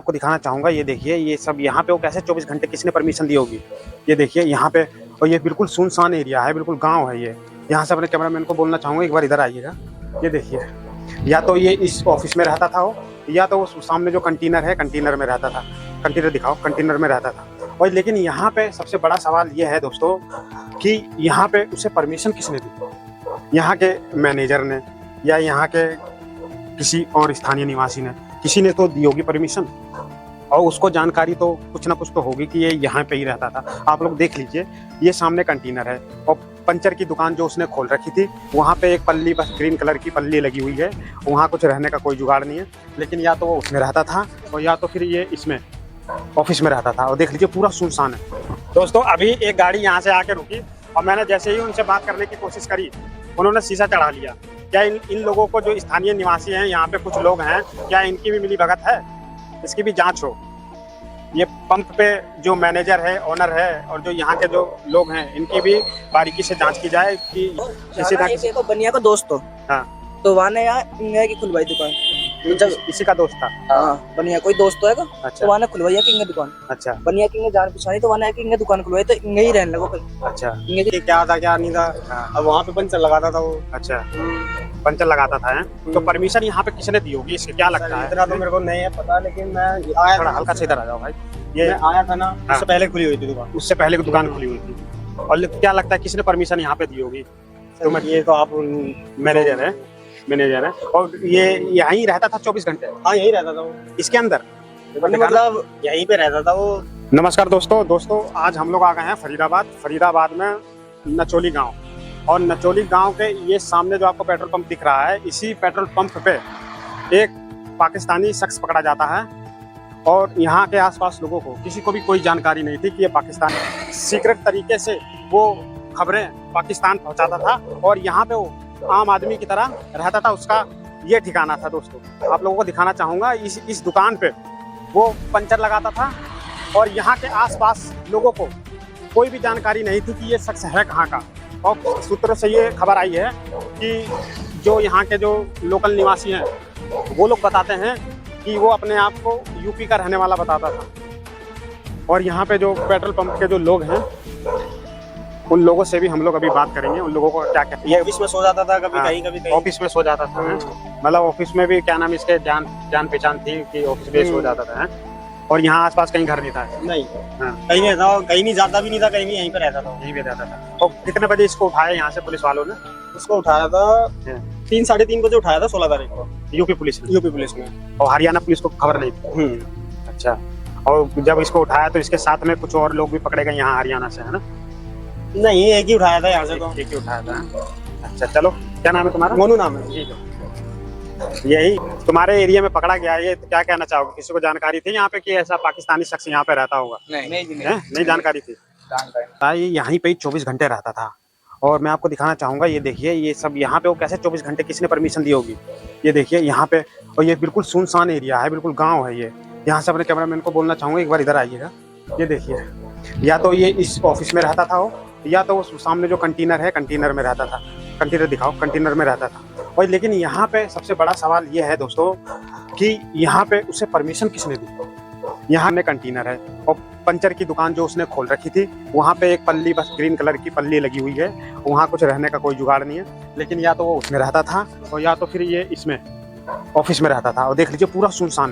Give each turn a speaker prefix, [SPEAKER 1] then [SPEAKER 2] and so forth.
[SPEAKER 1] आपको दिखाना चाहूँगा, ये देखिए ये सब यहाँ पे वो कैसे 24 घंटे किसने परमिशन दी होगी। ये देखिए यहाँ पे, और ये बिल्कुल सुनसान एरिया है, बिल्कुल गाँव है ये। यहाँ से अपने कैमरामैन को बोलना चाहूँगा एक बार इधर आइएगा। ये देखिए, या तो ये इस ऑफिस में रहता था वो, या तो वो सामने जो कंटेनर है कंटेनर में रहता था। कंटेनर दिखाओ, कंटेनर में रहता था। और लेकिन यहाँ पे सबसे बड़ा सवाल ये है दोस्तों कि यहाँ पे उसे परमिशन किसने दी। यहाँ के मैनेजर ने या यहाँ के किसी और स्थानीय निवासी ने, किसी ने तो दी होगी परमिशन, और उसको जानकारी तो कुछ ना कुछ तो होगी कि ये यहाँ पे ही रहता था। आप लोग देख लीजिए, ये सामने कंटेनर है और पंचर की दुकान जो उसने खोल रखी थी वहाँ पे एक पल्ली, बस ग्रीन कलर की पल्ली लगी हुई है। वहाँ कुछ रहने का कोई जुगाड़ नहीं है, लेकिन या तो वो उसमें रहता था और या तो फिर ये इसमें ऑफिस में रहता था। और देख लीजिए पूरा सुनसान है दोस्तों। अभी एक गाड़ी यहाँ से आके रुकी और मैंने जैसे ही उनसे बात करने की कोशिश करी, उन्होंने शीशा चढ़ा लिया। क्या इन लोगों को, जो स्थानीय निवासी हैं यहाँ पे कुछ लोग हैं, क्या इनकी भी मिली भगत है? इसकी भी जांच हो। ये पंप पे जो मैनेजर है, ओनर है, और जो यहाँ के जो लोग हैं, इनकी भी बारीकी से जांच की जाए कि किसी ना किसी
[SPEAKER 2] को बनिया का दोस्त हो।
[SPEAKER 1] हाँ,
[SPEAKER 2] तो वहाँ ने यहाँ की खुलवाई दुकान,
[SPEAKER 1] जब इसी का दोस्त था।
[SPEAKER 2] हाँ, बनिया कोई दोस्त है का।
[SPEAKER 1] अच्छा,
[SPEAKER 2] तो वहाँ ने खुलवाई किंग दुकान।
[SPEAKER 1] अच्छा,
[SPEAKER 2] बनिया किंग जान पहचानी, तो वहाँ किंग दुकान खुलवाई, तो इंगे ही रहने लगो।
[SPEAKER 1] अच्छा,
[SPEAKER 2] इंगे
[SPEAKER 1] क्या था क्या नहीं था। अब वहाँ पे पंचर लगाता था वो। अच्छा, पंचर लगाता था। तो परमिशन यहाँ पे किसने दी होगी, इससे क्या लगता है?
[SPEAKER 3] इतना तो मेरे को नहीं है पता, लेकिन मैं आया
[SPEAKER 1] थोड़ा
[SPEAKER 3] था,
[SPEAKER 1] हल्का से इधर आ जाओ भाई। ये
[SPEAKER 3] आया था ना, उससे पहले खुली हुई थी दुकान।
[SPEAKER 1] उससे पहले की दुकान खुली हुई थी। और क्या लगता है किसने परमिशन यहाँ पे दी होगी?
[SPEAKER 3] तो ये तो आप
[SPEAKER 1] मैनेजर है, मैनेजर है। और ये यहीं रहता था 24 घंटे?
[SPEAKER 3] हाँ, यही रहता था वो,
[SPEAKER 1] इसके अंदर,
[SPEAKER 3] मतलब यहीं पे रहता था वो।
[SPEAKER 1] नमस्कार दोस्तों, आज हम लोग आ गए हैं फरीदाबाद में नचोली गांव। और नचोली गांव के ये सामने जो आपको पेट्रोल पंप दिख रहा है, इसी पेट्रोल पंप पे एक पाकिस्तानी शख्स पकड़ा जाता है। और यहाँ के आसपास लोगों को, किसी को भी कोई जानकारी नहीं थी कि ये पाकिस्तान, सीक्रेट तरीके से वो खबरें पाकिस्तान पहुँचाता था और यहाँ पे वो आम आदमी की तरह रहता था। उसका ये ठिकाना था दोस्तों। आप लोगों को दिखाना चाहूँगा, इस दुकान पे वो पंचर लगाता था और यहाँ के आसपास लोगों को कोई भी जानकारी नहीं थी कि ये शख्स है कहाँ का। और सूत्रों से ये खबर आई है कि जो यहाँ के जो लोकल निवासी हैं वो लोग बताते हैं कि वो अपने आप को यूपी का रहने वाला बताता था। और यहाँ पे जो पेट्रोल पंप के जो लोग हैं, उन लोगों से भी हम लोग अभी बात करेंगे, उन लोगों को क्या क्या।
[SPEAKER 3] ये ऑफिस में सो जाता था, कभी कहीं कभी कहीं।
[SPEAKER 1] ऑफिस में सो जाता था, मतलब ऑफिस में भी क्या नाम इसके जान पहचान थी कि ऑफिस में सो जाता था। और यहाँ आसपास कहीं घर नहीं था?
[SPEAKER 3] नहीं,
[SPEAKER 1] हाँ,
[SPEAKER 3] कहीं नहीं था, कहीं नहीं जाता भी नहीं था, कहीं भी यहीं पे रहता था।
[SPEAKER 1] यहीं पे रहता था। और कितने बजे इसको उठाया यहाँ से पुलिस वालों ने?
[SPEAKER 3] उसको उठाया था 3 साढ़े 3 बजे उठाया था, 16 तारीख को,
[SPEAKER 1] यूपी पुलिस ने।
[SPEAKER 3] यूपी पुलिस में।
[SPEAKER 1] और हरियाणा पुलिस को खबर नहीं थी? अच्छा। और जब इसको उठाया तो इसके साथ में कुछ और लोग भी पकड़े गए यहाँ हरियाणा से, है ना?
[SPEAKER 3] नहीं, एक ही उठाया था यहाँ से, तो
[SPEAKER 1] एक ही उठाया था। अच्छा, चलो, क्या नाम है तुम्हारा?
[SPEAKER 3] मोनू नाम है।
[SPEAKER 1] यही तुम्हारे एरिया में पकड़ा गया, ये क्या कहना चाहोगे? किसी को जानकारी थी यहाँ पे कि ऐसा पाकिस्तानी शख्स यहाँ पे रहता होगा? नहीं जानकारी थी। ये यहीं पे ही 24 घंटे रहता था। और मैं आपको दिखाना चाहूँगा, ये देखिए ये सब यहाँ पे वो कैसे 24 घंटे किसने परमिशन दी होगी। ये देखिए यहाँ पे, और ये बिल्कुल सुनसान एरिया है, बिल्कुल गाँव है ये। यहाँ से अपने कैमरामैन को बोलना चाहूँगा एक बार इधर आइएगा। ये देखिए, या तो ये इस ऑफिस में रहता था वो, या तो वो सामने जो कंटेनर है कंटेनर में रहता था। कंटेनर दिखाओ, कंटेनर में रहता था। और लेकिन यहाँ पे सबसे बड़ा सवाल ये है दोस्तों कि यहाँ पे उसे परमिशन किसने दी। यहाँ में कंटेनर है और पंचर की दुकान जो उसने खोल रखी थी वहाँ पे एक पल्ली, बस ग्रीन कलर की पल्ली लगी हुई है। वहाँ कुछ रहने का कोई जुगाड़ नहीं है, लेकिन या तो वो उसमें रहता था और या तो फिर ये इसमें ऑफिस में रहता था। और देख लीजिए पूरा सुनसान है।